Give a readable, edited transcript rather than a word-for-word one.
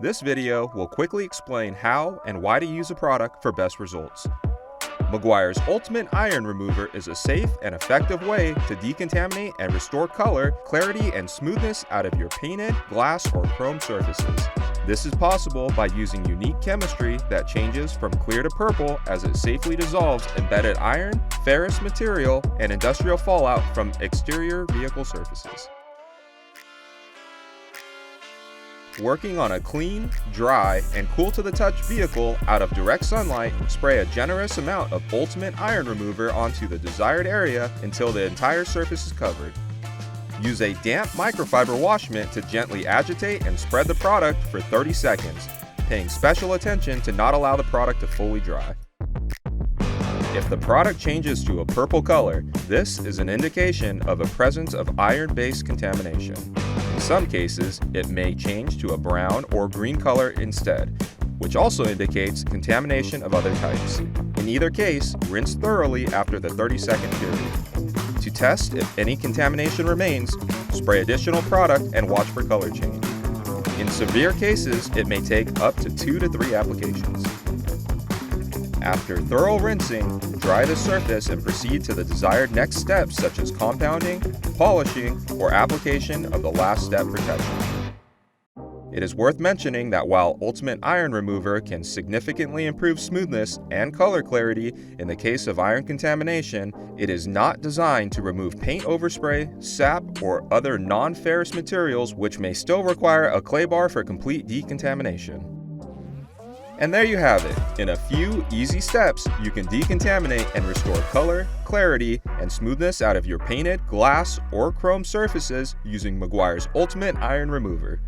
This video will quickly explain how and why to use a product for best results. Meguiar's Ultimate Iron Remover is a safe and effective way to decontaminate and restore color, clarity, and smoothness out of your painted, glass, or chrome surfaces. This is possible by using unique chemistry that changes from clear to purple as it safely dissolves embedded iron, ferrous material, and industrial fallout from exterior vehicle surfaces. Working on a clean, dry, and cool-to-the-touch vehicle out of direct sunlight, spray a generous amount of Ultimate Iron Remover onto the desired area until the entire surface is covered. Use a damp microfiber wash mitt to gently agitate and spread the product for 30 seconds, paying special attention to not allow the product to fully dry. If the product changes to a purple color, this is an indication of a presence of iron-based contamination. In some cases, it may change to a brown or green color instead, which also indicates contamination of other types. In either case, rinse thoroughly after the 30-second period. To test if any contamination remains, spray additional product and watch for color change. In severe cases, it may take up to 2 to 3 applications. After thorough rinsing, dry the surface and proceed to the desired next steps such as compounding, polishing, or application of the last step protection. It is worth mentioning that while Ultimate Iron Remover can significantly improve smoothness and color clarity in the case of iron contamination, it is not designed to remove paint overspray, sap, or other non-ferrous materials which may still require a clay bar for complete decontamination. And there you have it. In a few easy steps, you can decontaminate and restore color, clarity, and smoothness out of your painted, glass, or chrome surfaces using Meguiar's Ultimate Iron Remover.